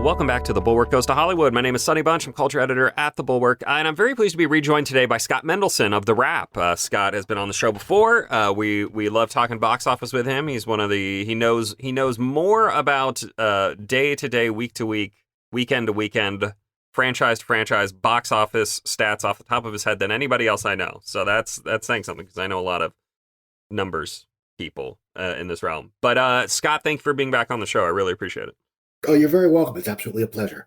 Welcome back to The Bulwark Goes to Hollywood. My name is Sonny Bunch. I'm culture editor at The Bulwark, and I'm very pleased to be rejoined today by Scott Mendelson of The Wrap. Scott has been on the show before. We love talking box office with him. He's one of the he knows more about day to day, week to week, weekend to weekend, franchise to franchise box office stats off the top of his head than anybody else I know. So that's saying something, because I know a lot of numbers people in this realm. But Scott, thank you for being back on the show. I really appreciate it. Oh, you're very welcome. It's absolutely a pleasure.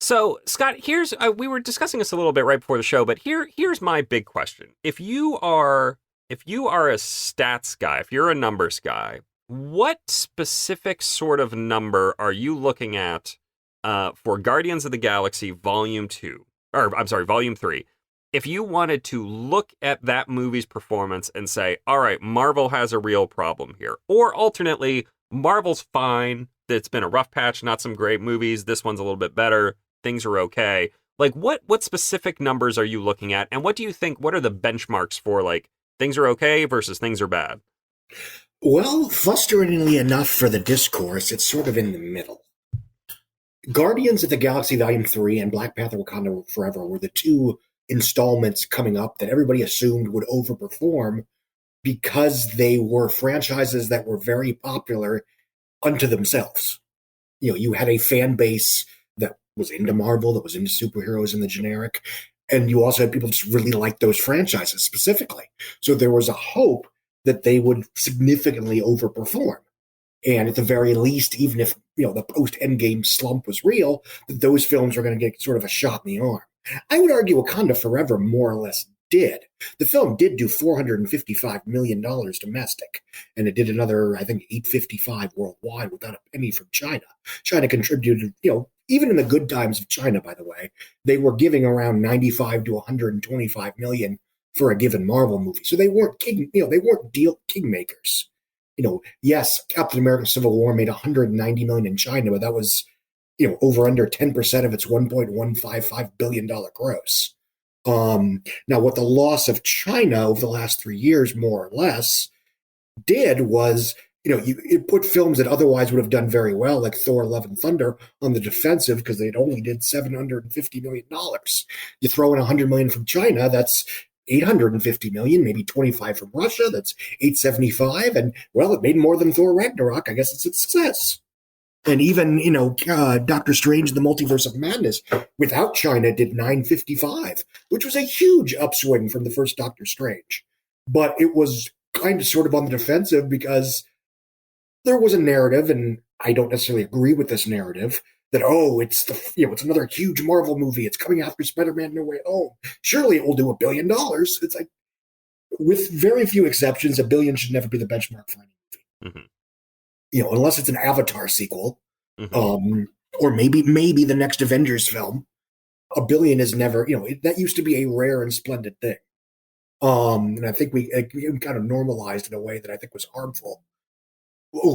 So, Scott, here's we were discussing this a little bit right before the show, but here's my big question. If you are a stats guy, if you're a numbers guy, what specific sort of number are you looking at for Guardians of the Galaxy Volume 2? Or, I'm sorry, Volume 3. If you wanted to look at that movie's performance and say, all right, Marvel has a real problem here. Or alternately, Marvel's fine. It's been a rough patch, not some great movies. This one's a little bit better. Things are okay. Like, what specific numbers are you looking at? And what do you think, what are the benchmarks for, like, things are okay versus things are bad? Well, frustratingly enough for the discourse, it's sort of in the middle. Guardians of the Galaxy Volume 3 and Black Panther Wakanda Forever were the two installments coming up that everybody assumed would overperform because they were franchises that were very popular unto themselves. You know, you had a fan base that was into Marvel, that was into superheroes in the generic, and you also had people just really like those franchises specifically. So there was a hope that they would significantly overperform. And at the very least, even if, you know, the post-Endgame slump was real, that those films are going to get sort of a shot in the arm. I would argue Wakanda Forever more or less did. The film did do $455 million domestic, and it did another, I think, $855 worldwide without a penny from China. China contributed, you know, even in the good times of China, by the way, they were giving around 95 to 125 million for a given Marvel movie. So they weren't deal kingmakers. You know, yes, Captain America Civil War made 190 million in China, but that was, you know, over under 10% of its $1.155 billion gross. Now, what the loss of China over the last 3 years, more or less, did was, you know, it put films that otherwise would have done very well, like Thor: Love and Thunder, on the defensive because they'd only did $750 million. You throw in $100 million from China, that's $850 million, maybe 25 from Russia, that's $875, and, well, it made more than Thor Ragnarok. I guess it's a success. And even, you know, Doctor Strange and the Multiverse of Madness, without China, did $955, which was a huge upswing from the first Doctor Strange. But it was kind of sort of on the defensive because there was a narrative, and I don't necessarily agree with this narrative, that, oh, it's another huge Marvel movie. It's coming after Spider-Man No Way Home. Surely it will do $1 billion. It's like, with very few exceptions, $1 billion should never be the benchmark for any movie. Mm-hmm. You know, unless it's an Avatar sequel, or maybe the next Avengers film, $1 billion is never, you know, that used to be a rare and splendid thing. And I think we kind of normalized in a way that I think was harmful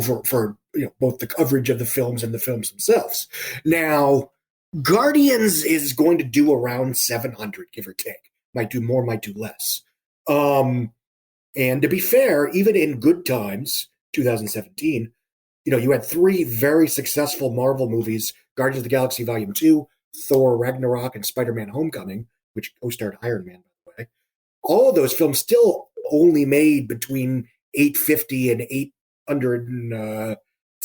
for, you know, both the coverage of the films and the films themselves. Now, Guardians is going to do around 700, give or take. Might do more, might do less. And to be fair, even in good times, 2017, you know, you had three very successful Marvel movies, Guardians of the Galaxy Volume 2, Thor Ragnarok, and Spider-Man Homecoming, which co-starred Iron Man, by the way. All of those films still only made between $850 and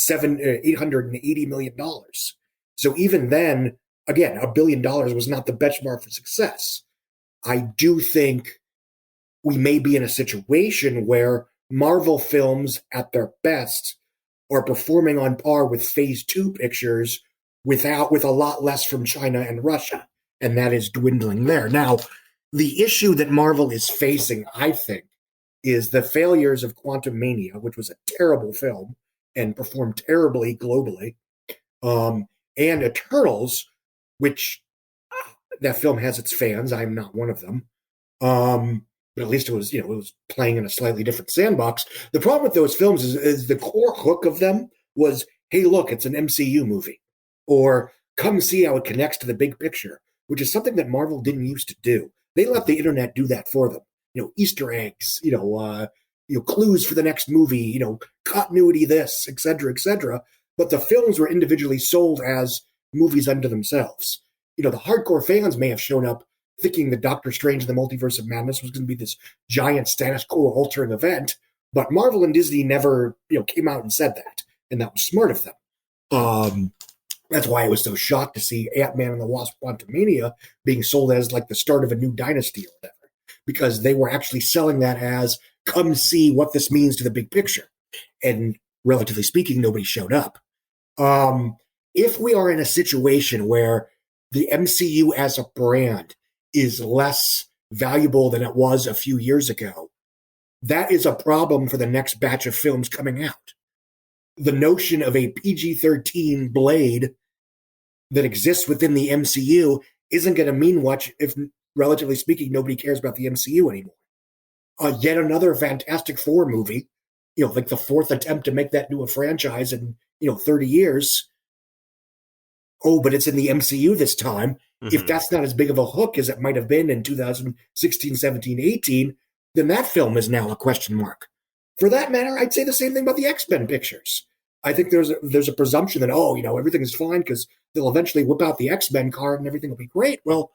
$880 million. So even then, again, $1 billion was not the benchmark for success. I do think we may be in a situation where Marvel films at their best are performing on par with Phase 2 pictures with a lot less from China and Russia, and that is dwindling there. Now, the issue that Marvel is facing, I think, is the failures of Quantumania, which was a terrible film and performed terribly globally, and Eternals, which that film has its fans. I'm not one of them. But at least it was playing in a slightly different sandbox. The problem with those films is the core hook of them was, hey, look, it's an MCU movie. Or come see how it connects to the big picture, which is something that Marvel didn't used to do. They let the internet do that for them. You know, Easter eggs, clues for the next movie, continuity this, et cetera, et cetera. But the films were individually sold as movies unto themselves. The hardcore fans may have shown up thinking that Doctor Strange and the Multiverse of Madness was going to be this giant status quo altering event, but Marvel and Disney never, came out and said that, and that was smart of them. That's why I was so shocked to see Ant-Man and the Wasp: Quantumania being sold as like the start of a new dynasty or whatever, because they were actually selling that as, come see what this means to the big picture. And relatively speaking, nobody showed up. If we are in a situation where the MCU as a brand is less valuable than it was a few years ago, that is a problem for the next batch of films coming out. The notion of a PG-13 Blade that exists within the MCU isn't going to mean much if, relatively speaking, nobody cares about the MCU anymore. Yet another Fantastic Four movie, like the fourth attempt to make that into a franchise in, 30 years. Oh, but it's in the MCU this time. Mm-hmm. If that's not as big of a hook as it might have been in 2016, 17, 18, then that film is now a question mark. For that matter, I'd say the same thing about the X-Men pictures. I think there's a presumption that, everything is fine because they'll eventually whip out the X-Men card and everything will be great. Well,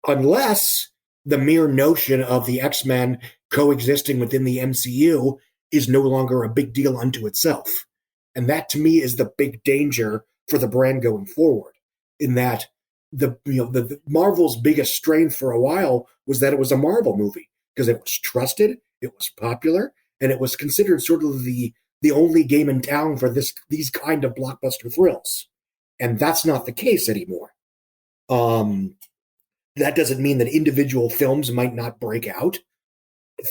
unless the mere notion of the X-Men coexisting within the MCU is no longer a big deal unto itself. And that, to me, is the big danger for the brand going forward, in that the Marvel's biggest strength for a while was that it was a Marvel movie because it was trusted, it was popular, and it was considered sort of the only game in town for these kind of blockbuster thrills. And that's not the case anymore. That doesn't mean that individual films might not break out.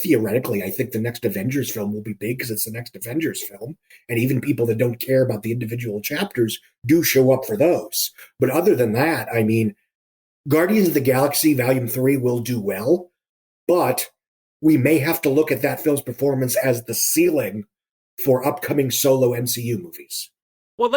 Theoretically, I think the next Avengers film will be big because it's the next Avengers film. And even people that don't care about the individual chapters do show up for those. But other than that, I mean, Guardians of the Galaxy Volume 3 will do well, but we may have to look at that film's performance as the ceiling for upcoming solo MCU movies. Well,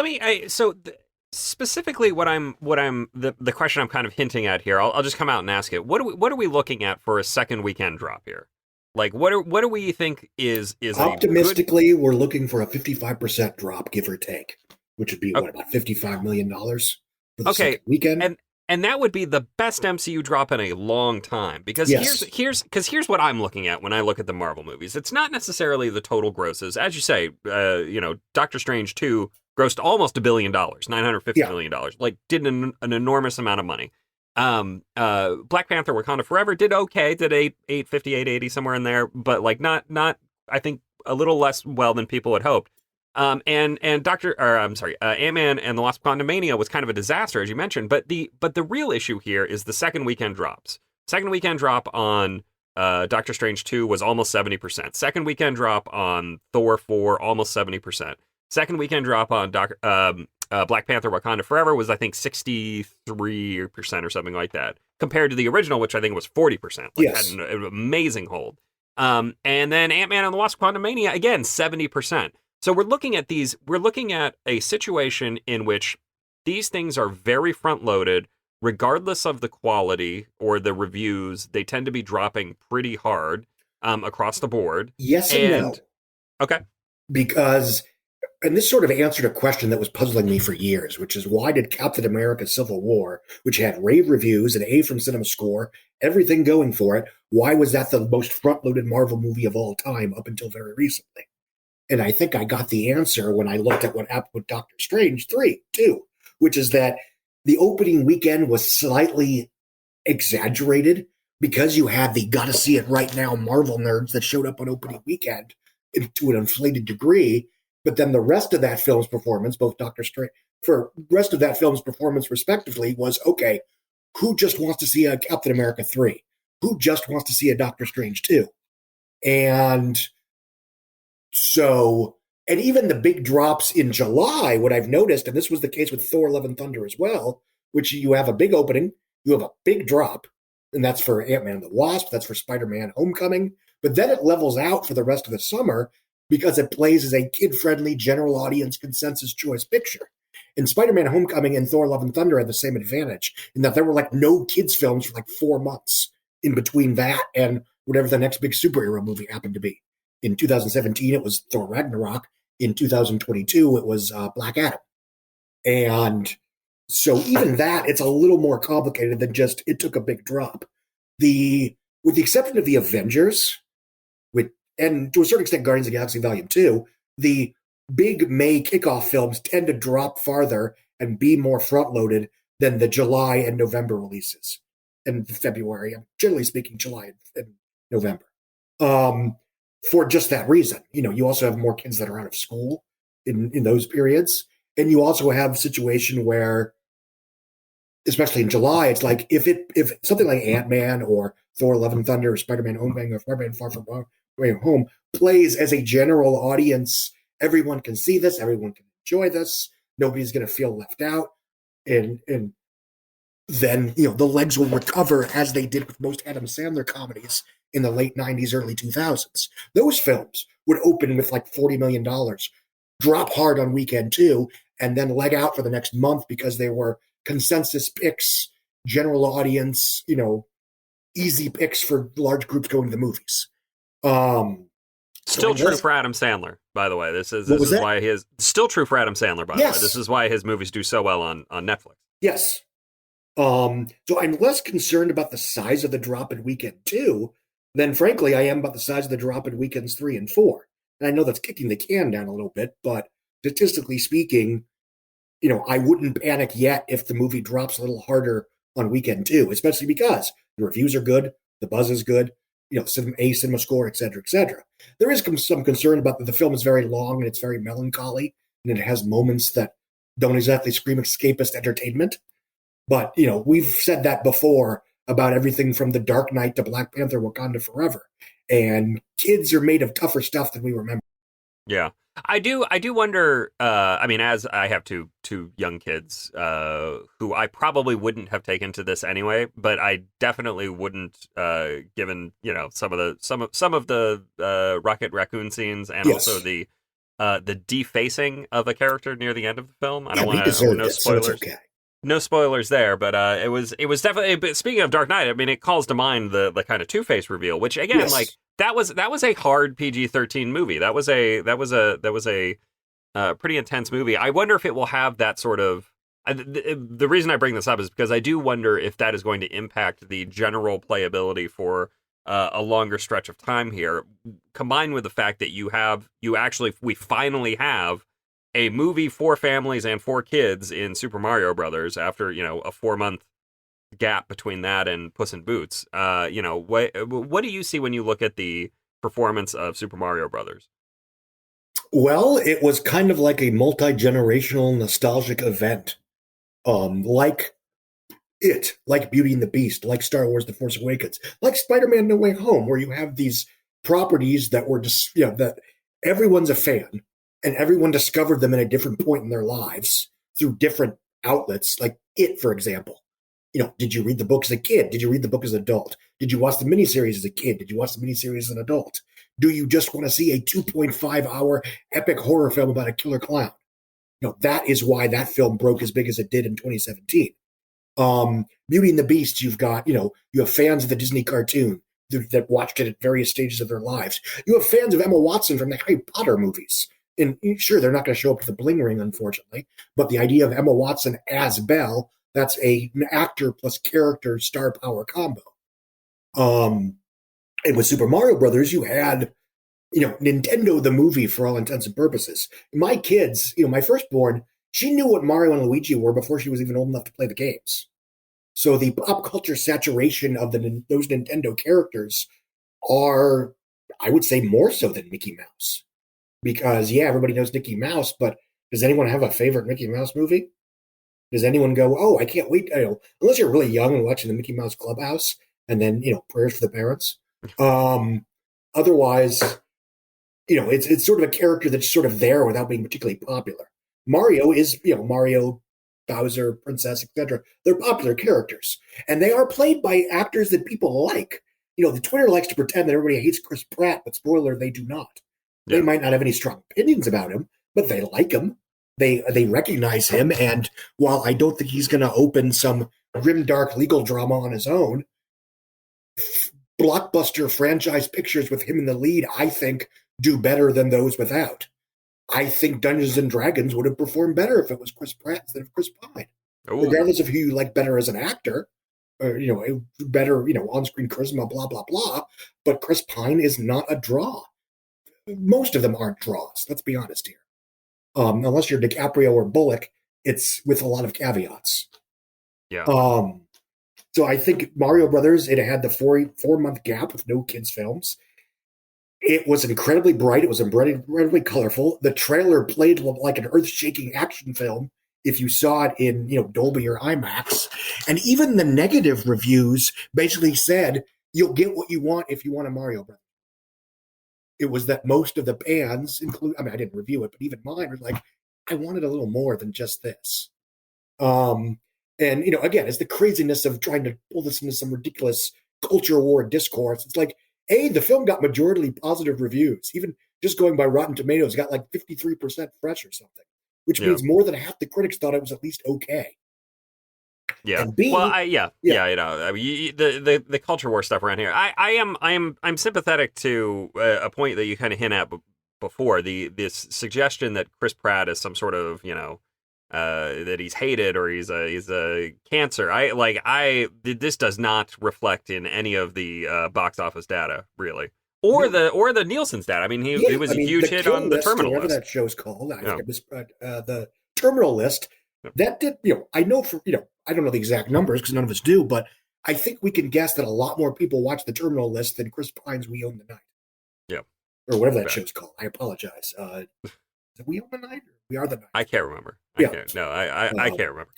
specifically the question I'm kind of hinting at here, I'll just come out and ask it. What are we looking at for a second weekend drop here? Like, what do we think is optimistically, we're looking for a 55% drop, give or take, which would be about $55 million for the second weekend. And that would be the best MCU drop in a long time, because here's what I'm looking at when I look at the Marvel movies. It's not necessarily the total grosses, as you say. Doctor Strange 2 grossed almost $1 billion, $950 million, like did an enormous amount of money. Black Panther: Wakanda Forever did okay, did 850, 880 somewhere in there, but like not I think a little less well than people had hoped. Ant-Man and the Wasp: Quantumania was kind of a disaster, as you mentioned. But the real issue here is the second weekend drops. Second weekend drop on Doctor Strange 2 was almost 70%. Second weekend drop on Thor 4 almost 70%. Second weekend drop on Black Panther: Wakanda Forever was, I think, 63% or something like that, compared to the original, which I think was 40%. Had an amazing hold. And then Ant-Man and the Wasp: Quantumania, again, 70%. So we're looking at a situation in which these things are very front-loaded, regardless of the quality or the reviews. They tend to be dropping pretty hard across the board. Yes and no. Okay. Because, and this sort of answered a question that was puzzling me for years, which is, why did Captain America: Civil War, which had rave reviews, an A from Cinema Score, everything going for it, why was that the most front-loaded Marvel movie of all time up until very recently? And I think I got the answer when I looked at what happened with Doctor Strange 3, too, which is that the opening weekend was slightly exaggerated because you had the gotta see it right now Marvel nerds that showed up on opening weekend to an inflated degree. But then the rest of that film's performance, respectively, was, okay, who just wants to see a Captain America 3? Who just wants to see a Doctor Strange 2? And so, and even the big drops in July, what I've noticed, and this was the case with Thor: Love and Thunder as well, which you have a big opening, you have a big drop, and that's for Ant-Man and the Wasp, that's for Spider-Man: Homecoming, but then it levels out for the rest of the summer because it plays as a kid-friendly, general audience consensus choice picture. And Spider-Man: Homecoming and Thor: Love and Thunder had the same advantage, in that there were like no kids films for like 4 months in between that and whatever the next big superhero movie happened to be. In 2017, it was Thor Ragnarok. In 2022, it was Black Adam. And so even that, it's a little more complicated than just it took a big drop. With the exception of the Avengers, and to a certain extent Guardians of the Galaxy Volume 2, the big May kickoff films tend to drop farther and be more front-loaded than the July and November releases. And February, generally speaking, July and November. For just that reason. You also have more kids that are out of school in those periods. And you also have a situation where, especially in July, it's like if something like Ant-Man or Thor Love and Thunder or Spider-Man Homecoming or Spider-Man Far From Home plays as a general audience, everyone can see this, everyone can enjoy this, nobody's going to feel left out. And then, the legs will recover as they did with most Adam Sandler comedies in the late 90s, early 2000s. Those films would open with like $40 million, drop hard on weekend 2, and then leg out for the next month because they were consensus picks, general audience, easy picks for large groups going to the movies. Still true for Adam Sandler, by the way. This is why still true for Adam Sandler, by the way. This is why his movies do so well on Netflix. Yes. So I'm less concerned about the size of the drop in weekend 2 than, frankly, I am about the size of the drop in weekends 3 and 4. And I know that's kicking the can down a little bit, but statistically speaking, I wouldn't panic yet if the movie drops a little harder on weekend 2, especially because the reviews are good, the buzz is good, cinema score, et cetera, et cetera. There is some concern about that the film is very long and it's very melancholy, and it has moments that don't exactly scream escapist entertainment. But, we've said that before about everything from The Dark Knight to Black Panther, Wakanda Forever. And kids are made of tougher stuff than we remember. Yeah. I do wonder, as I have two young kids who I probably wouldn't have taken to this anyway, but I definitely wouldn't, given, some of the Rocket Raccoon scenes and also the defacing of a character near the end of the film. I don't want to no spoilers. So it's okay. No spoilers there, but it was definitely. But speaking of Dark Knight, it calls to mind the kind of Two-Face reveal, which again, that was a hard PG-13 movie. That was a pretty intense movie. I wonder if it will have that sort of. The reason I bring this up is because I do wonder if that is going to impact the general playability for a longer stretch of time here, combined with the fact that we finally have a movie for families and for kids in Super Mario Brothers after, a 4-month gap between that and Puss in Boots. What do you see when you look at the performance of Super Mario Brothers? Well, it was kind of like a multi-generational nostalgic event. Like Beauty and the Beast, like Star Wars The Force Awakens, like Spider-Man No Way Home, where you have these properties that were just, that everyone's a fan. And everyone discovered them at a different point in their lives through different outlets, like It, for example. Did you read the book as a kid? Did you read the book as an adult? Did you watch the miniseries as a kid? Did you watch the miniseries as an adult? Do you just want to see a 2.5-hour epic horror film about a killer clown? That is why that film broke as big as it did in 2017. Beauty and the Beast, you've got, you have fans of the Disney cartoon that watched it at various stages of their lives. You have fans of Emma Watson from the Harry Potter movies. And sure, they're not going to show up to the bling ring, unfortunately, but the idea of Emma Watson as Belle, that's an actor plus character star power combo. And with Super Mario Brothers, you had, Nintendo the movie for all intents and purposes. My kids, my firstborn, she knew what Mario and Luigi were before she was even old enough to play the games. So the pop culture saturation of those Nintendo characters are, I would say, more so than Mickey Mouse. Because, everybody knows Mickey Mouse, but does anyone have a favorite Mickey Mouse movie? Does anyone go, oh, I can't wait, unless you're really young and watching the Mickey Mouse Clubhouse, and then, Prayers for the Parents. Otherwise, it's sort of a character that's sort of there without being particularly popular. Mario is, Mario, Bowser, Princess, etc. They're popular characters. And they are played by actors that people like. The Twitter likes to pretend that everybody hates Chris Pratt, but spoiler, they do not. They might not have any strong opinions about him, but they like him. They recognize him, and while I don't think he's going to open some grimdark legal drama on his own, blockbuster franchise pictures with him in the lead, I think, do better than those without. I think Dungeons and Dragons would have performed better if it was Chris Pratt instead of Chris Pine, Ooh, regardless of who you like better as an actor, or better on-screen charisma, blah blah blah. But Chris Pine is not a draw. Most of them aren't draws. Let's be honest here. Unless you're DiCaprio or Bullock, it's with a lot of caveats. yeah. So I think Mario Brothers, it had the 4 month gap with no kids films. It was incredibly bright. It was incredibly colorful. The trailer played like an earth-shaking action film if you saw it in Dolby or IMAX. And even the negative reviews basically said you'll get what you want if you want a Mario Brothers. It was that most of the fans, I didn't review it, but even mine was like, I wanted a little more than just this. And again, it's the craziness of trying to pull this into some ridiculous culture war discourse. It's like, the film got majority positive reviews. Even just going by Rotten Tomatoes, got like 53% fresh or something, which means more than half the critics thought it was at least okay. Yeah. And B, well, I mean, the culture war stuff around here. I'm sympathetic to a point that you kind of hint at before, this suggestion that Chris Pratt is some sort of that he's hated or he's a cancer. This does not reflect in any of the box office data really, or the Nielsen's data. I mean, he was a huge hit on the Terminal whatever List. That show's called. I think the Terminal List. That did, I know I don't know the exact numbers because none of us do, but I think we can guess that a lot more people watch the Terminal List than Chris Pine's We Own the Night. Yeah. Or whatever that show's called. I apologize. Is it We Own the Night or We Are the Night? I can't remember. I can't remember.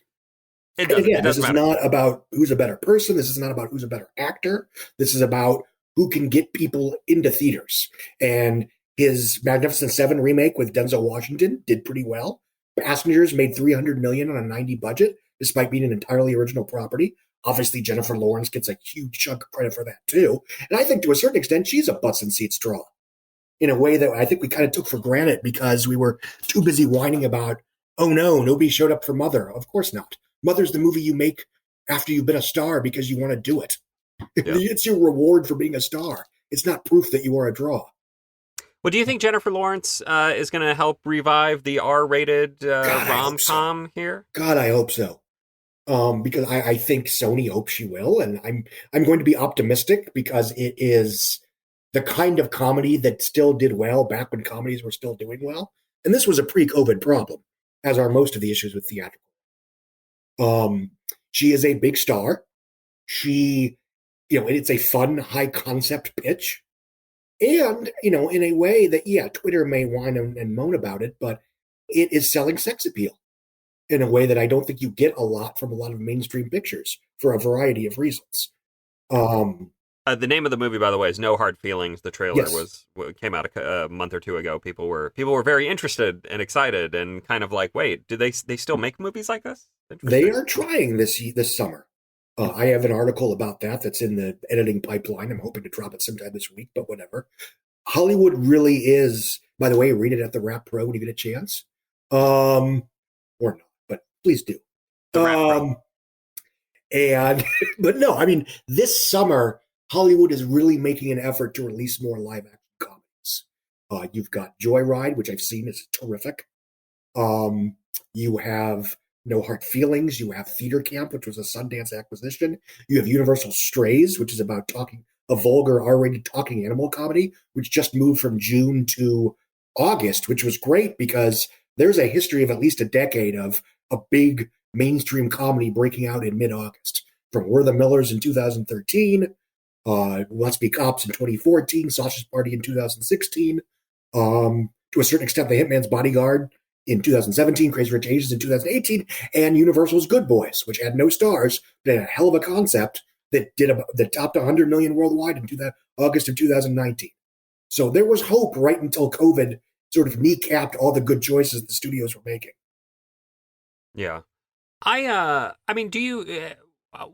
This is not about who's a better person. This is not about who's a better actor. This is about who can get people into theaters. And his Magnificent Seven remake with Denzel Washington did pretty well. Passengers made $300 million on a $90 budget, despite being an entirely original property. Obviously, Jennifer Lawrence gets a huge chunk of credit for that too. And I think to a certain extent, she's a butts and seats draw in a way that I think we kind of took for granted because we were too busy whining about, oh no, nobody showed up for Mother. Of course not. Mother's the movie you make after you've been a star because you want to do it. Yeah. It's your reward for being a star. It's not proof that you are a draw. Well, do you think Jennifer Lawrence is going to help revive the R-rated rom-com here? God, I hope so. Because I think Sony hopes she will, and I'm going to be optimistic because it is the kind of comedy that still did well back when comedies were still doing well. And this was a pre-COVID problem, as are most of the issues with theatrical. She is a big star. She, it's a fun, high concept pitch. And, in a way that, Twitter may whine and moan about it, but it is selling sex appeal in a way that I don't think you get a lot from a lot of mainstream pictures for a variety of reasons. The name of the movie, by the way, is No Hard Feelings. The trailer came out a month or two ago. People were very interested and excited and kind of like, wait, do they still make movies like this? They are trying this summer. I have an article about that's in the editing pipeline. I'm hoping to drop it sometime this week, but whatever. Hollywood really is, by the way, read it at the Rap Pro when you get a chance. Or not, but please do. The Rap Pro. But no, I mean, this summer, Hollywood is really making an effort to release more live action comedies. You've got Joyride, which I've seen is terrific. You have No Hard Feelings. You have Theater Camp, which was a Sundance acquisition. You have Universal Strays, which is about a vulgar R-rated talking animal comedy, which just moved from June to August, which was great because there's a history of at least a decade of a big mainstream comedy breaking out in mid-August. From We're the Millers in 2013, Let's Be Cops in 2014, Sausage Party in 2016, to a certain extent, The Hitman's Bodyguard in 2017, Crazy Rich Asians in 2018, and Universal's Good Boys, which had no stars, but had a hell of a concept that topped 100 million worldwide in August of 2019. So there was hope right until COVID sort of kneecapped all the good choices the studios were making. Yeah. I mean, do you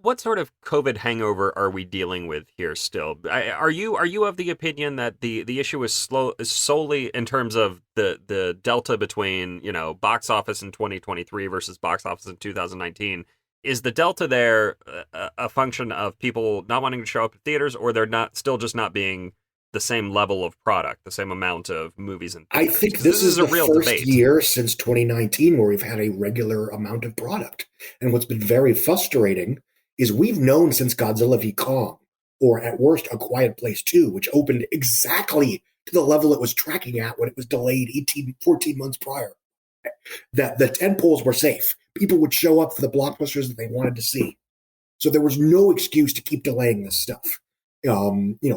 what sort of COVID hangover are we dealing with here still? Are you of the opinion that the issue is solely in terms of the delta between, box office in 2023 versus box office in 2019? Is the delta there a function of people not wanting to show up at theaters, or they're not still just not being the same level of product, the same amount of movies in I theaters? think Because this this is is a the real first debate. year since 2019 where we've had a regular amount of product. And what's been very frustrating is we've known since Godzilla v. Kong, or at worst, A Quiet Place 2, which opened exactly to the level it was tracking at when it was delayed 14 months prior, that the tentpoles were safe. People would show up for the blockbusters that they wanted to see. So there was no excuse to keep delaying this stuff.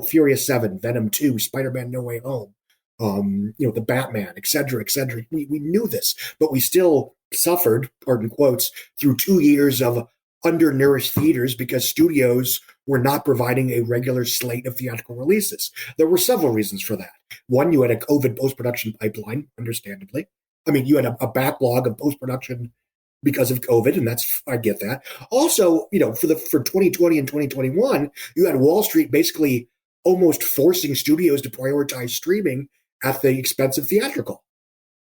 Furious 7, Venom 2, Spider-Man No Way Home, the Batman, et cetera, et cetera. We knew this, but we still suffered, pardon quotes, through 2 years of undernourished theaters because studios were not providing a regular slate of theatrical releases. There were several reasons for that. One, you had a COVID post-production pipeline, understandably. I mean, you had a backlog of post-production because of COVID, and I get that. Also, for 2020 and 2021, you had Wall Street basically almost forcing studios to prioritize streaming at the expense of theatrical.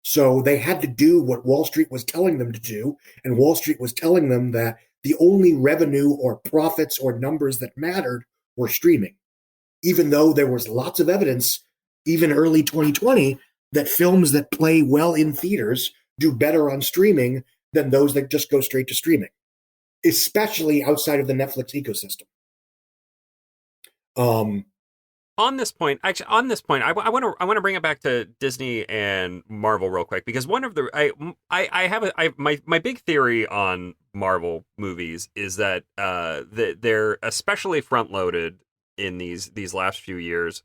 So they had to do what Wall Street was telling them to do, and Wall Street was telling them that the only revenue or profits or numbers that mattered were streaming, even though there was lots of evidence, even early 2020, that films that play well in theaters do better on streaming than those that just go straight to streaming, especially outside of the Netflix ecosystem. I want to bring it back to Disney and Marvel real quick because one of the my big theory on Marvel movies is that they're especially front loaded in these last few years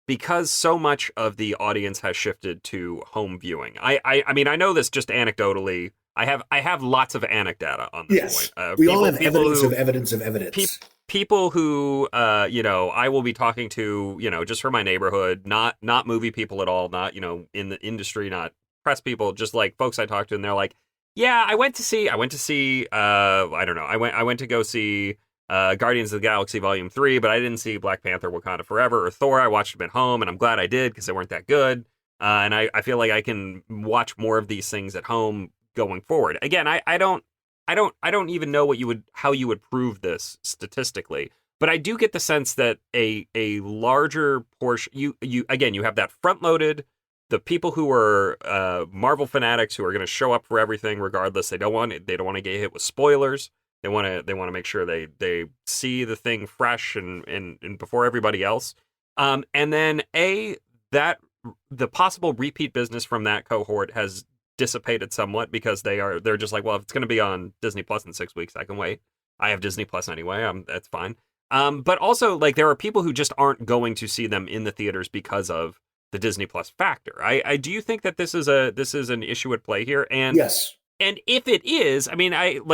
because so much of the audience has shifted to home viewing. I mean I know this just anecdotally. I have lots of anecdata on this Yes, point. we all have evidence of evidence of Pe- evidence. people who I will be talking to, just from my neighborhood, not movie people at all, not in the industry, not press people, just like folks I talk to, and they're like, yeah, I went to see I don't know, I went to go see Guardians of the Galaxy Volume 3, but I didn't see Black Panther Wakanda Forever or Thor. I watched them at home, and I'm glad I did because they weren't that good. And I feel like I can watch more of these things at home going forward. Again, I don't even know how you would prove this statistically, but I do get the sense that a larger portion you have that front loaded, the people who are Marvel fanatics who are going to show up for everything regardless. They don't want to get hit with spoilers. They want to make sure they see the thing fresh and before everybody else. And then that the possible repeat business from that cohort has dissipated somewhat because they're just like, well, if it's going to be on Disney Plus in 6 weeks, I can wait. I have Disney Plus anyway. That's fine. But also, like, there are people who just aren't going to see them in the theaters because of the Disney Plus factor. I do you think that this is an issue at play here? And Yes, and if it is, I mean,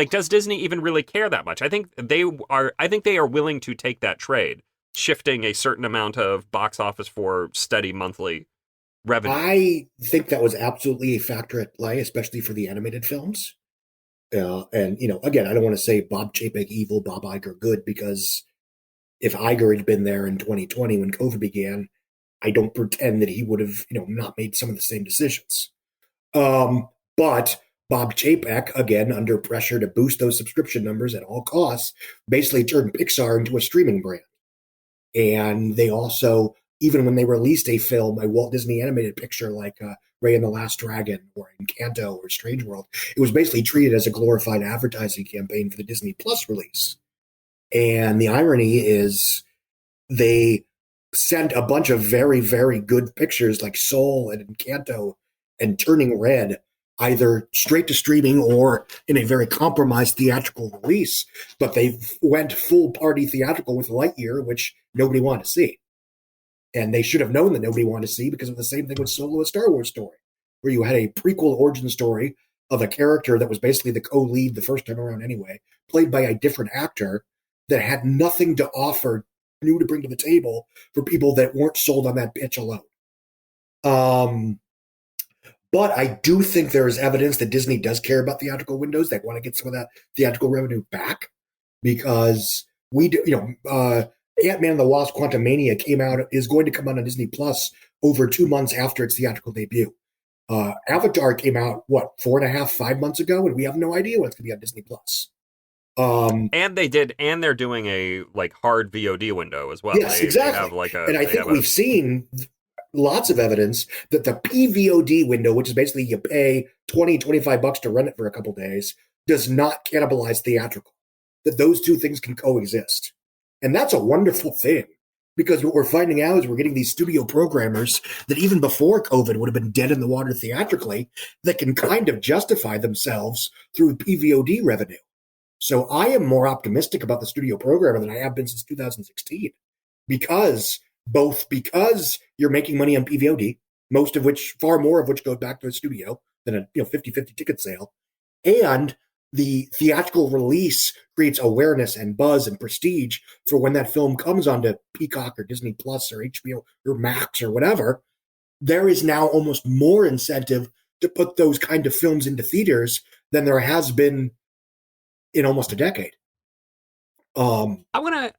does Disney even really care that much? I think they are willing to take that trade, shifting a certain amount of box office for steady monthly revenue. I think that was absolutely a factor at play, especially for the animated films. And again, I don't want to say Bob Chapek evil, Bob Iger good, because if Iger had been there in 2020 when COVID began, I don't pretend that he would have, not made some of the same decisions. But Bob Chapek, again, under pressure to boost those subscription numbers at all costs, basically turned Pixar into a streaming brand. And they also, even when they released a film, a Walt Disney animated picture like Ray and the Last Dragon or Encanto or Strange World, it was basically treated as a glorified advertising campaign for the Disney Plus release. And the irony is they sent a bunch of very, very good pictures like Soul and Encanto and Turning Red either straight to streaming or in a very compromised theatrical release, but they went full party theatrical with Lightyear, which nobody wanted to see. And they should have known that nobody wanted to see because of the same thing with Solo, a Star Wars story, where you had a prequel origin story of a character that was basically the co-lead the first time around anyway, played by a different actor that had nothing to offer new to bring to the table for people that weren't sold on that pitch alone. But I do think there is evidence that Disney does care about theatrical windows. They want to get some of that theatrical revenue back because we do, Ant-Man and the Wasp: Quantumania is going to come out on Disney Plus over 2 months after its theatrical debut. Avatar came out, 4.5, 5 months ago, and we have no idea what's going to be on Disney Plus. And they're doing a like hard VOD window as well. Yes, They have exactly. like And I think we've seen lots of evidence that the PVOD window, which is basically you pay 20, $25 to rent it for a couple days, does not cannibalize theatrical. That those two things can coexist. And that's a wonderful thing. Because what we're finding out is we're getting these studio programmers that even before COVID would have been dead in the water theatrically that can kind of justify themselves through PVOD revenue. So I am more optimistic about the studio programmer than I have been since 2016 because because you're making money on PVOD, far more of which goes back to the studio than a 50-50 ticket sale, and the theatrical release creates awareness and buzz and prestige for when that film comes onto Peacock or Disney Plus or HBO or Max or whatever. There is now almost more incentive to put those kind of films into theaters than there has been in almost a decade. I want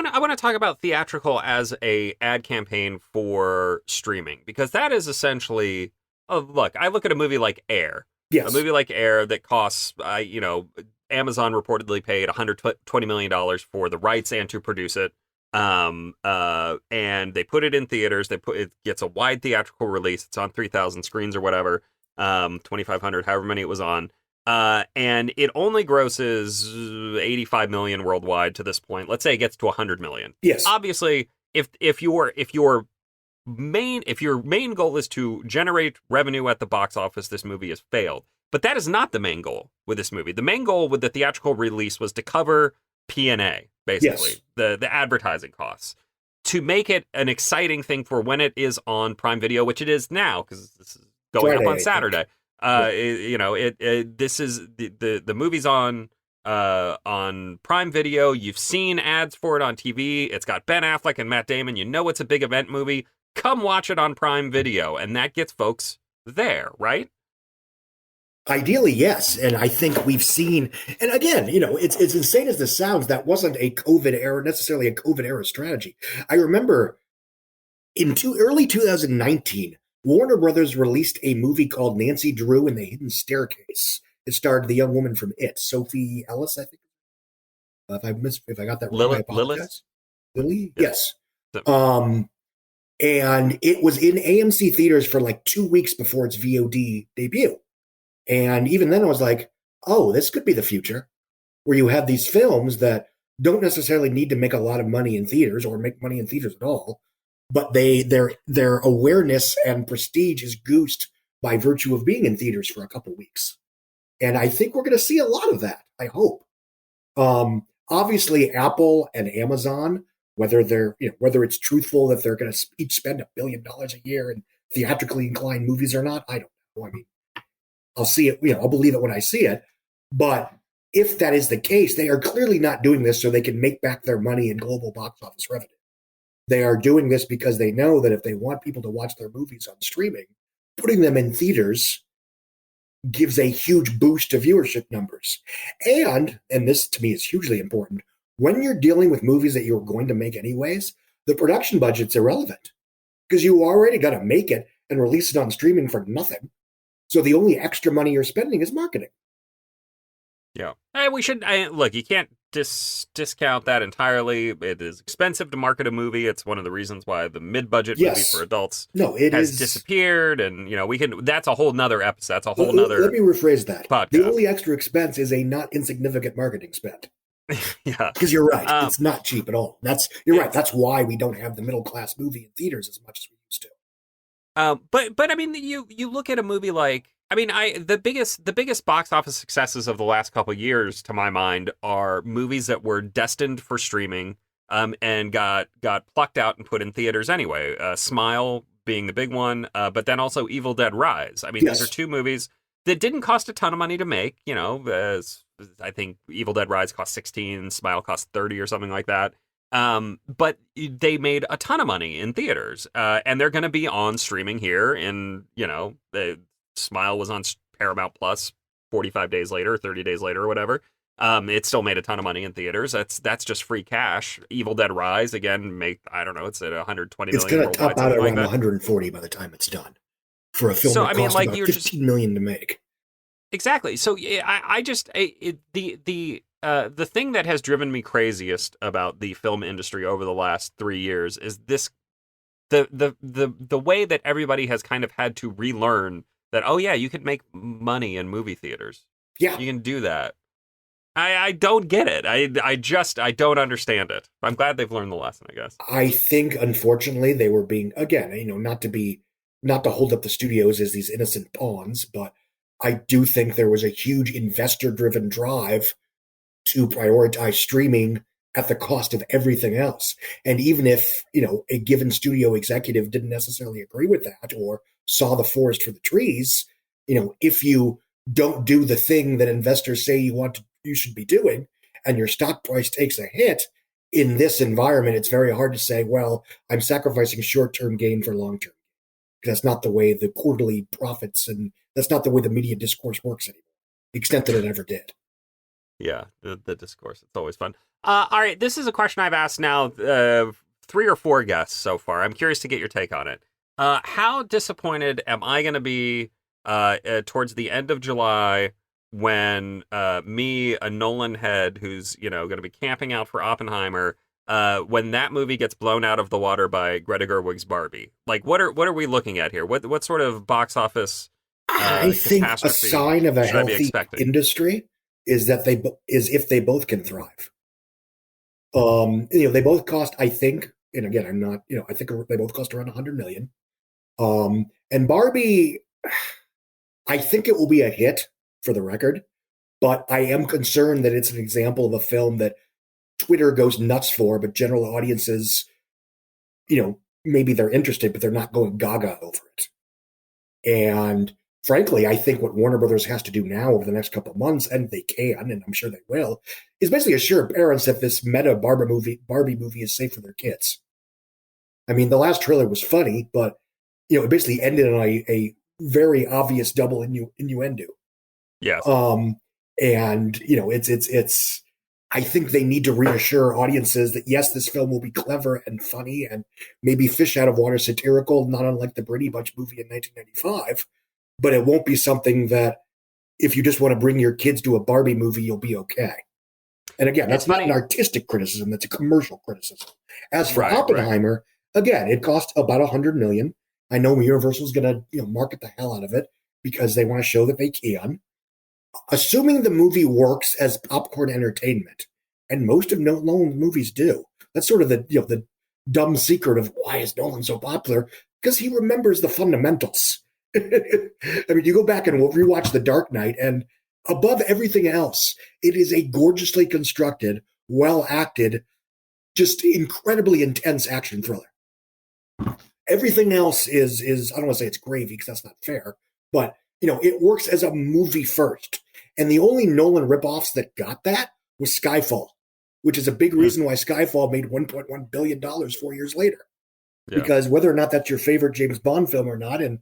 to talk about theatrical as a ad campaign for streaming because that is essentially look, I look at a movie like Air. Yes. A movie like Air that costs Amazon reportedly paid $120 million for the rights and to produce it. And they put it in theaters. It gets a wide theatrical release. It's on 3,000 screens or whatever. 2,500, however many it was on. And it only grosses 85 million worldwide to this point. Let's say it gets to 100 million. Yes. Obviously, if your main goal is to generate revenue at the box office, this movie has failed. But that is not the main goal with this movie. The main goal with the theatrical release was to cover P&A, basically, yes. the advertising costs, to make it an exciting thing for when it is on Prime Video, which it is now because this is going up on Saturday. This is the movie's on Prime Video. You've seen ads for it on TV. It's got Ben Affleck and Matt Damon. You know it's a big event movie. Come watch it on Prime Video, and that gets folks there, right? Ideally, yes. And I think we've seen, and again, it's insane as this sounds, that wasn't necessarily a COVID era strategy. I remember in early 2019, Warner Brothers released a movie called Nancy Drew and the Hidden Staircase. It starred the young woman from It, Sophie Ellis, I think. If I got that wrong, I apologize. Lily? Yes. And it was in AMC theaters for like 2 weeks before its VOD debut. And even then I was like, oh, this could be the future, where you have these films that don't necessarily need to make a lot of money in theaters or make money in theaters at all, but their awareness and prestige is goosed by virtue of being in theaters for a couple weeks. And I think we're going to see a lot of that, I hope. Obviously, Apple and Amazon, whether it's truthful that they're going to each spend $1 billion a year in theatrically inclined movies or not, I don't know. I mean, I'll see it, I'll believe it when I see it. But if that is the case, they are clearly not doing this so they can make back their money in global box office revenue. They are doing this because they know that if they want people to watch their movies on streaming, putting them in theaters gives a huge boost to viewership numbers. And this to me is hugely important, when you're dealing with movies that you're going to make anyways, the production budget's irrelevant because you already got to make it and release it on streaming for nothing. So the only extra money you're spending is marketing. Yeah. We should look, you can't discount that entirely. It is expensive to market a movie. It's one of the reasons why the mid-budget movie for adults has disappeared. And, that's a whole nother episode. That's a whole nother. Let me rephrase that. Podcast. The only extra expense is a not insignificant marketing spend. Yeah. Because you're right. It's not cheap at all. You're right. That's why we don't have the middle-class movie in theaters as much as we used to. But I mean, you look at a movie like, the biggest box office successes of the last couple of years, to my mind, are movies that were destined for streaming, and got plucked out and put in theaters anyway. Smile being the big one, but then also Evil Dead Rise. These are two movies that didn't cost a ton of money to make. I think Evil Dead Rise cost 16, Smile cost 30 or something like that. But they made a ton of money in theaters, and they're going to be on streaming here. And the Smile was on Paramount Plus 45 days later, 30 days later, or whatever. It still made a ton of money in theaters. That's just free cash. Evil Dead Rise again, it's at 120 million. It's going to top out at around 140 by the time it's done for a film that cost about $15 million to make. Exactly. So the the thing that has driven me craziest about the film industry over the last 3 years is this the way that everybody has kind of had to relearn that, oh yeah, you could make money in movie theaters. Yeah. You can do that. I don't get it. I don't understand it. I'm glad they've learned the lesson, I guess. I think, unfortunately, they were being, again, not to hold up the studios as these innocent pawns, but I do think there was a huge investor-driven drive to prioritize streaming at the cost of everything else. And even if, a given studio executive didn't necessarily agree with that or saw the forest for the trees, if you don't do the thing that investors say you should be doing, and your stock price takes a hit in this environment, it's very hard to say, well, I'm sacrificing short-term gain for long-term. That's not the way the quarterly profits, and that's not the way the media discourse works anymore, the extent that it ever did. Yeah, the discourse. It's always fun. All right, this is a question I've asked now 3 or 4 guests so far. I'm curious to get your take on it. How disappointed am I going to be towards the end of July when me, a Nolan head who's going to be camping out for Oppenheimer, when that movie gets blown out of the water by Greta Gerwig's Barbie? Like, what are we looking at here? What sort of box office I think a sign of a should I be healthy expecting? industry is that if they both can thrive. They both cost, I think, and again, I'm not, I think they both cost around $100 million. And Barbie, I think it will be a hit, for the record, but I am concerned that it's an example of a film that Twitter goes nuts for, but general audiences, maybe they're interested, but they're not going gaga over it. And frankly, I think what Warner Brothers has to do now over the next couple of months, and they can, and I'm sure they will, is basically assure parents that this meta Barbie movie is safe for their kids. I mean, the last trailer was funny, but it basically ended on a very obvious double innuendo. Yes. And it's. I think they need to reassure audiences that yes, this film will be clever and funny and maybe fish out of water satirical, not unlike the Brady Bunch movie in 1995. But it won't be something that if you just want to bring your kids to a Barbie movie, you'll be okay. And again, that's not an artistic criticism; that's a commercial criticism. As for Oppenheimer, again, it cost about $100 million. I know Universal's going to market the hell out of it because they want to show that they can. Assuming the movie works as popcorn entertainment, and most of Nolan's movies do. That's sort of the dumb secret of why is Nolan so popular, because he remembers the fundamentals. I mean, you go back and rewatch The Dark Knight, and above everything else, it is a gorgeously constructed, well-acted, just incredibly intense action thriller. Everything else is I don't want to say it's gravy, because that's not fair, but it works as a movie first. And the only Nolan ripoffs that got that was Skyfall, which is a big reason why Skyfall made $1.1 billion 4 years later. Yeah. Because whether or not that's your favorite James Bond film or not, and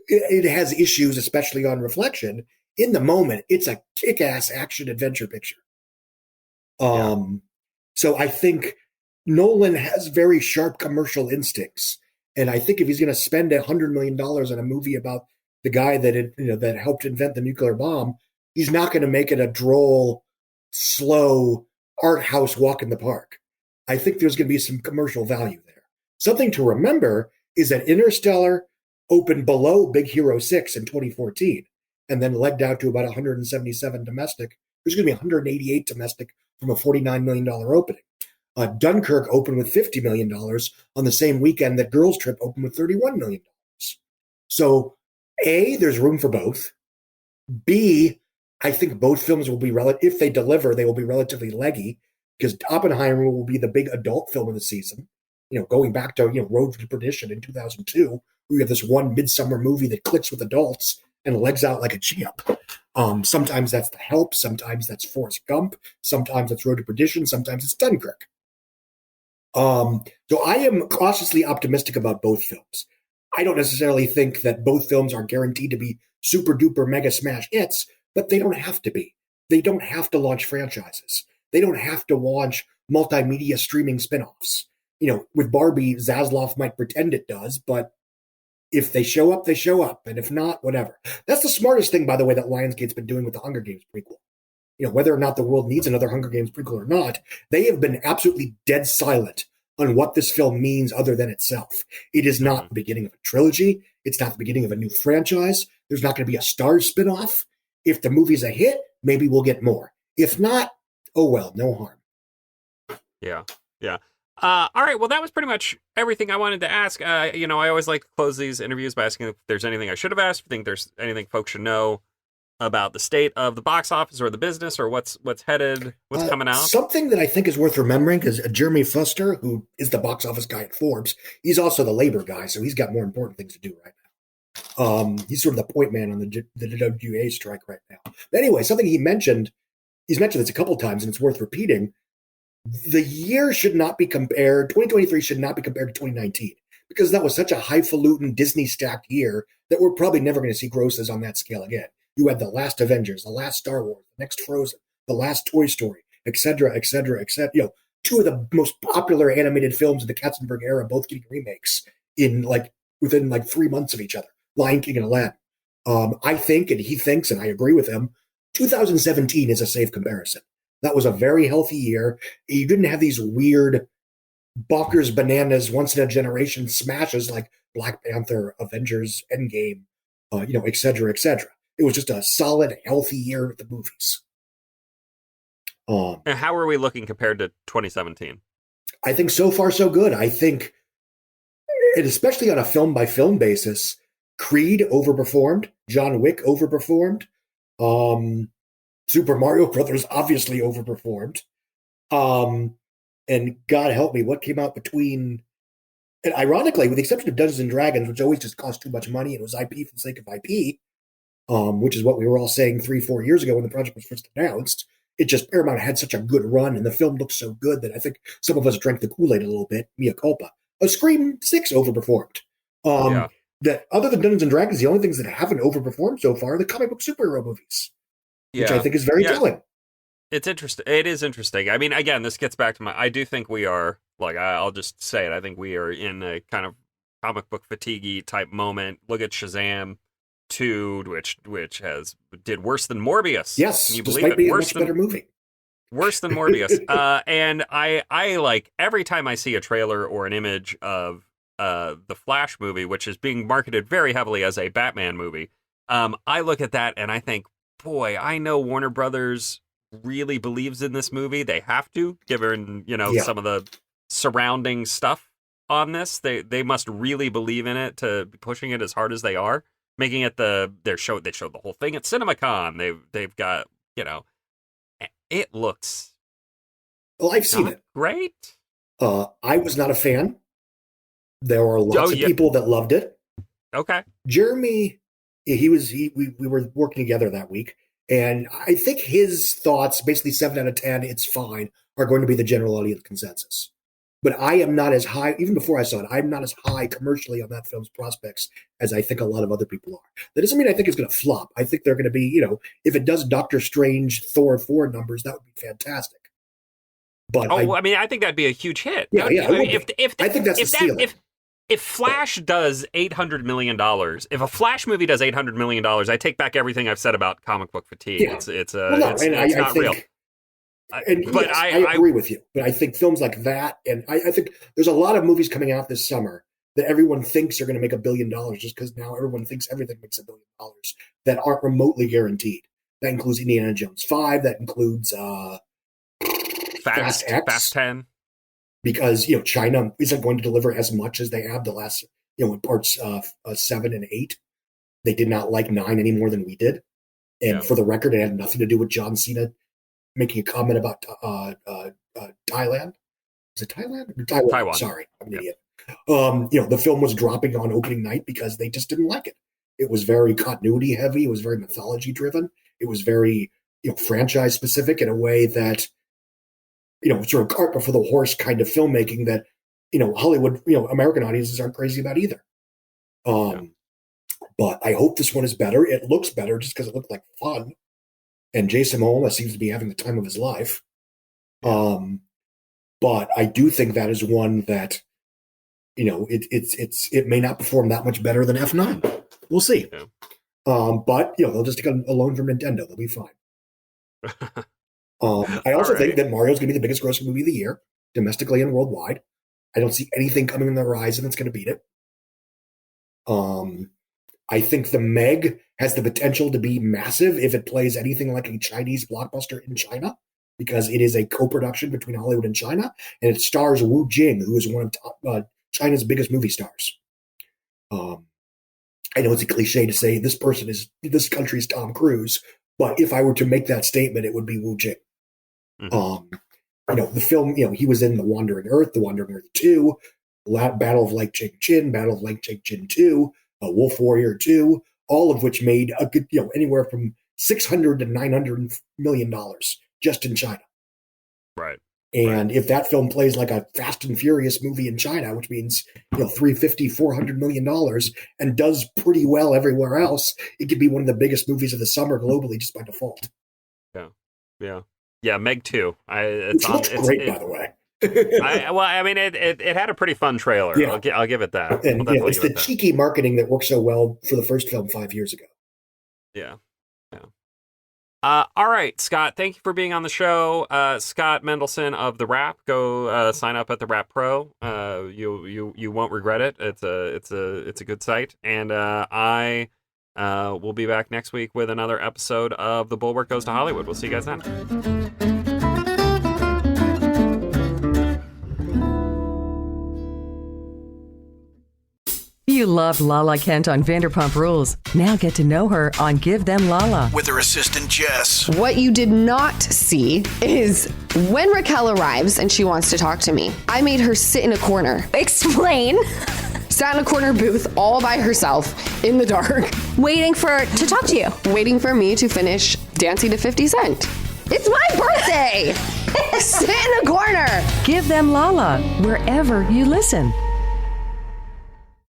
it has issues, especially on reflection, in the moment, it's a kick-ass action adventure picture. So I think Nolan has very sharp commercial instincts. And I think if he's going to spend $100 million on a movie about the guy that helped invent the nuclear bomb, he's not going to make it a droll, slow art house walk in the park. I think there's going to be some commercial value there. Something to remember is that Interstellar opened below Big Hero 6 in 2014 and then legged out to about 177 domestic. There's going to be 188 domestic from a $49 million opening. Dunkirk opened with $50 million on the same weekend that Girls Trip opened with $31 million. So A, there's room for both. B, I think both films will be if they deliver, they will be relatively leggy, because Oppenheimer will be the big adult film of the season. Going back to Road to Perdition in 2002, we have this one midsummer movie that clicks with adults and legs out like a champ. Sometimes that's The Help, sometimes that's Forrest Gump, sometimes it's Road to Perdition, sometimes it's Dunkirk. So I am cautiously optimistic about both films. I don't necessarily think that both films are guaranteed to be super duper mega smash hits, but they don't have to be. They don't have to launch franchises. They don't have to launch multimedia streaming spinoffs. With Barbie, Zaslav might pretend it does, but if they show up, they show up. And if not, whatever. That's the smartest thing, by the way, that Lionsgate's been doing with the Hunger Games prequel. whether or not the world needs another Hunger Games prequel or not, they have been absolutely dead silent on what this film means other than itself. It is not the beginning of a trilogy. It's not the beginning of a new franchise. There's not going to be a Star spinoff. If the movie's a hit, maybe we'll get more. If not, oh well, no harm. Yeah. All right. Well, that was pretty much everything I wanted to ask. I always like to close these interviews by asking if there's anything I should have asked. If you think there's anything folks should know about the state of the box office or the business or what's headed, what's coming out. Something that I think is worth remembering, because Jeremy Fuster, who is the box office guy at Forbes, he's also the labor guy, so he's got more important things to do right now. He's sort of the point man on the WGA strike right now. But anyway, something he's mentioned this a couple times, and it's worth repeating. The year should not be compared, 2023 should not be compared to 2019, because that was such a highfalutin Disney-stacked year that we're probably never going to see grosses on that scale again. You had the last Avengers, the last Star Wars, the next Frozen, the last Toy Story, etc., etc., etc. Two of the most popular animated films of the Katzenberg era, both getting remakes within 3 months of each other. Lion King and Aladdin. I think, and he thinks, and I agree with him, 2017 is a safe comparison. That was a very healthy year. You didn't have these weird bonkers bananas once in a generation smashes like Black Panther, Avengers, Endgame, et cetera, et cetera. It was just a solid, healthy year at the movies. And how are we looking compared to 2017? I think so far so good. I think, and especially on a film-by-film basis, Creed overperformed. John Wick overperformed. Super Mario Brothers obviously overperformed. And God help me, what came out between... And ironically, with the exception of Dungeons & Dragons, which always just cost too much money, and it was IP for the sake of IP, which is what we were all saying 3-4 years ago when the project was first announced. It just, Paramount had such a good run, and the film looked so good that I think some of us drank the Kool-Aid a little bit, mea culpa. Scream 6 overperformed. That other than Dungeons & Dragons, the only things that haven't overperformed so far are the comic book superhero movies, which I think is very telling. It's interesting. It is interesting. I mean, again, this gets back to I do think we are, I'll just say it, I think we are in a kind of comic book fatigue type moment. Look at Shazam 2, which did worse than Morbius. Yes, can you despite believe it? Being a much better movie. Worse than Morbius. And I like every time I see a trailer or an image of the Flash movie, which is being marketed very heavily as a Batman movie, I look at that and I think, boy, I know Warner Brothers really believes in this movie. They have to, given some of the surrounding stuff on this. They must really believe in it to be pushing it as hard as they are, making it they showed the whole thing at CinemaCon. They've got it looks. Well, I've seen it. Great. I was not a fan. There were lots of people that loved it. Okay. Jeremy, we were working together that week, and I think his thoughts, basically 7 out of 10, it's fine, are going to be the general audience consensus. But I am not as high, even before I saw it, I'm not as high commercially on that film's prospects as I think a lot of other people are. That doesn't mean I think it's going to flop. I think they're going to be, if it does Doctor Strange, Thor 4 numbers, that would be fantastic. But I think that'd be a huge hit. Yeah, I think that's a steal. If Flash does $800 million, if a Flash movie does $800 million, I take back everything I've said about comic book fatigue. Yeah. It's not real. I agree with you. But I think films like that, and I think there's a lot of movies coming out this summer that everyone thinks are going to make $1 billion just because now everyone thinks everything makes $1 billion that aren't remotely guaranteed. That includes Indiana Jones 5. That includes Fast X. Fast 10. Because China isn't going to deliver as much as they have the last in parts 7 and 8. They did not like 9 any more than we did. And for the record, it had nothing to do with John Cena making a comment about Thailand. Is it Thailand? Taiwan. Sorry, I'm an idiot. The film was dropping on opening night because they just didn't like it. It was very continuity heavy. It was very mythology driven. It was very franchise specific in a way that sort of cart before the horse kind of filmmaking that, Hollywood, American audiences aren't crazy about either. But I hope this one is better. It looks better just because it looked like fun. And Jason Momoa seems to be having the time of his life. But I do think that is one that, it may not perform that much better than F9. We'll see. Yeah. But, they'll just take a loan from Nintendo. They'll be fine. I also think that Mario's going to be the biggest grossing movie of the year, domestically and worldwide. I don't see anything coming on the horizon that's going to beat it. I think the Meg has the potential to be massive if it plays anything like a Chinese blockbuster in China, because it is a co-production between Hollywood and China, and it stars Wu Jing, who is one of China's biggest movie stars. I know it's a cliche to say this country's Tom Cruise, but if I were to make that statement, it would be Wu Jing. The film, he was in The Wandering Earth, The Wandering Earth 2, Battle of Lake Ching-Chin, Battle of Lake Ching-Chin 2, Wolf Warrior 2, all of which made a good, anywhere from $600 to $900 million just in China. Right. And if that film plays like a Fast and Furious movie in China, which means, $350-400 million, and does pretty well everywhere else, it could be one of the biggest movies of the summer globally just by default. Yeah, Meg 2. Which looks great, by the way. It had a pretty fun trailer. Yeah. I'll give it that. And it's the cheeky marketing that worked so well for the first film 5 years ago. Yeah. All right, Scott, thank you for being on the show. Scott Mendelson of The Wrap. Go sign up at The Wrap Pro. You won't regret it. It's a good site. And I will be back next week with another episode of The Bulwark Goes to Hollywood. We'll see you guys then. You loved Lala Kent on Vanderpump Rules. Now get to know her on Give Them Lala. With her assistant, Jess. What you did not see is when Raquel arrives and she wants to talk to me, I made her sit in a corner. Explain. Sat in a corner booth all by herself in the dark. Waiting to talk to you. Waiting for me to finish Dancing to 50 Cent. It's my birthday! Sit in a corner. Give Them Lala wherever you listen.